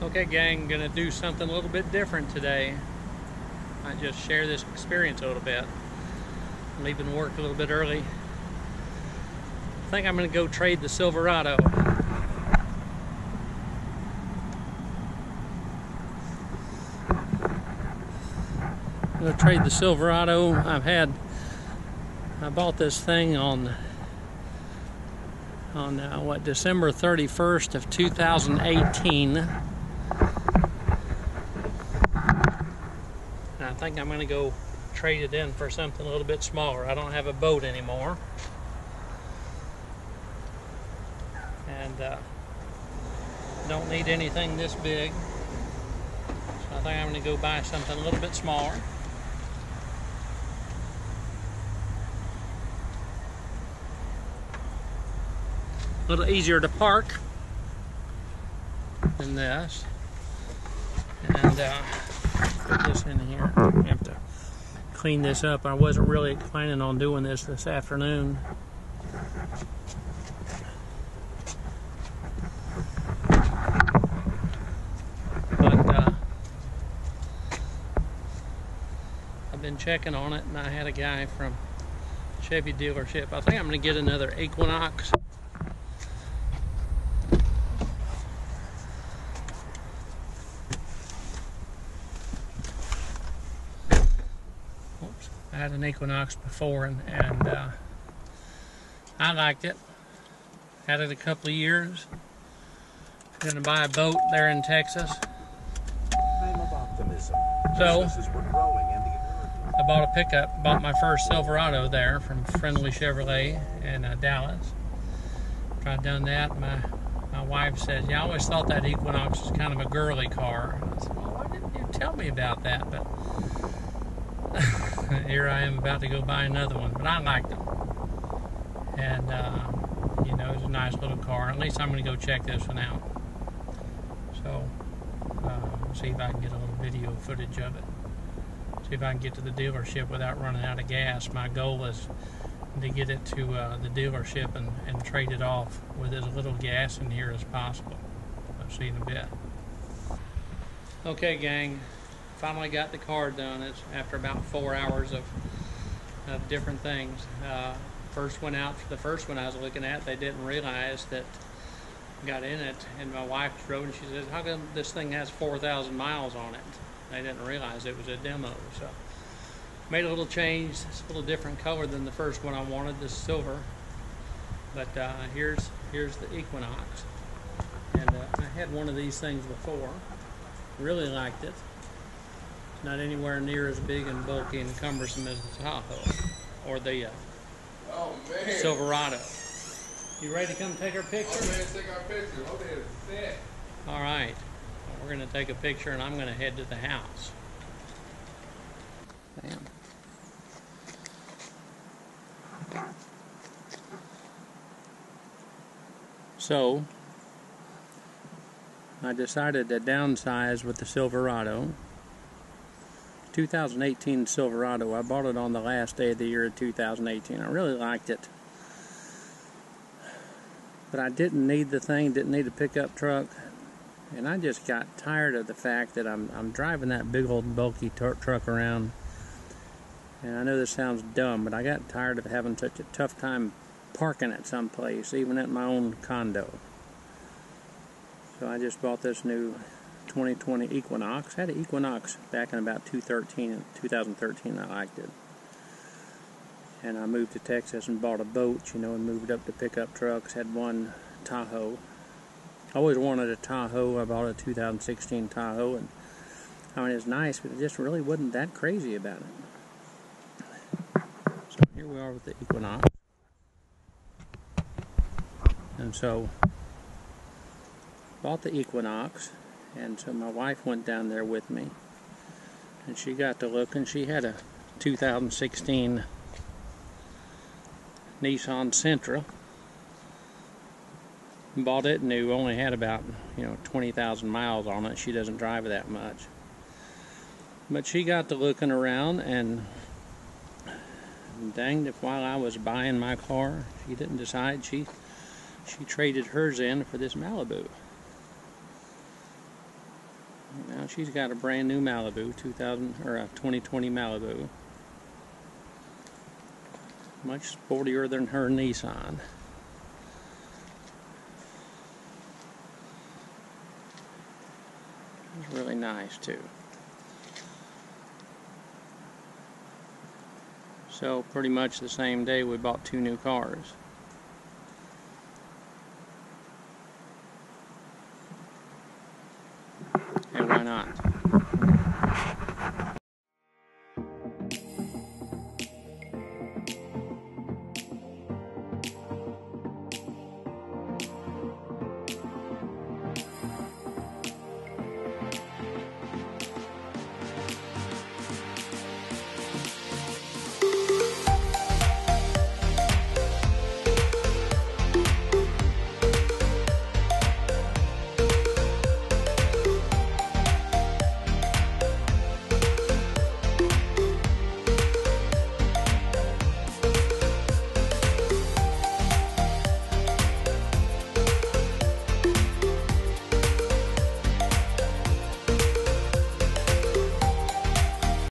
Okay gang, gonna do something a little bit different today. I just share this experience a little bit. I'm leaving work a little bit early. I think I'm gonna go trade the Silverado. I'm gonna trade the Silverado. I bought this thing on December 31st of 2018. And I think I'm going to go trade it in for something a little bit smaller. I don't have a boat anymore. And don't need anything this big. So I think I'm going to go buy something a little bit smaller. A little easier to park than this. And put this in here. I have to clean this up. I wasn't really planning on doing this afternoon. But I've been checking on it, and I had a guy from Chevy dealership. I think I'm going to get another Equinox. I had an Equinox before, and I liked it. Had it a couple of years. I'm going to buy a boat there in Texas. So I bought a pickup. Bought my first Silverado there from Friendly Chevrolet in Dallas. After I'd done that, my wife said, "Yeah, I always thought that Equinox was kind of a girly car." And I said, "Well, why didn't you tell me about that?" But here I am about to go buy another one, but I liked them. And, you know, it's a nice little car. At least I'm going to go check this one out. So, see if I can get a little video footage of it. See if I can get to the dealership without running out of gas. My goal is to get it to the dealership and trade it off with as little gas in here as possible. I'll see you in a bit. Okay, gang. Finally got the car done. It's after about 4 hours of different things. First one out, the first one I was looking at, they didn't realize that I got in it, and my wife drove and she says, "How come this thing has 4,000 miles on it?" They didn't realize it was a demo. So made a little change. It's a little different color than the first one I wanted, this silver. But here's the Equinox, and I had one of these things before. Really liked it. Not anywhere near as big and bulky and cumbersome as the Tahoe or the Silverado. You ready to come take our picture? Oh, man, take our picture. Hold it. Set. All right. Well, we're going to take a picture, and I'm going to head to the house. Bam. So, I decided to downsize with the Silverado. 2018 Silverado. I bought it on the last day of the year of 2018. I really liked it. But I didn't need the thing, didn't need a pickup truck. And I just got tired of the fact that I'm driving that big old bulky truck around. And I know this sounds dumb, but I got tired of having such a tough time parking at some place, even at my own condo. So I just bought this new 2020 Equinox. I had an Equinox back in about 2013. I liked it. And I moved to Texas and bought a boat, you know, and moved up to pickup trucks. Had one Tahoe. I always wanted a Tahoe. I bought a 2016 Tahoe, and I mean, it's nice, but it just really wasn't that crazy about it. So here we are with the Equinox. And so, bought the Equinox. And so my wife went down there with me, and she got to look, and she had a 2016 Nissan Sentra. Bought it new, only had about 20,000 miles on it. She doesn't drive it that much, but she got to looking around, and danged if while I was buying my car, she didn't decide. She traded hers in for this Malibu. she's got a brand new Malibu, 2020 Malibu. Much sportier than her Nissan. It's really nice too. So pretty much the same day we bought 2 new cars. And why not?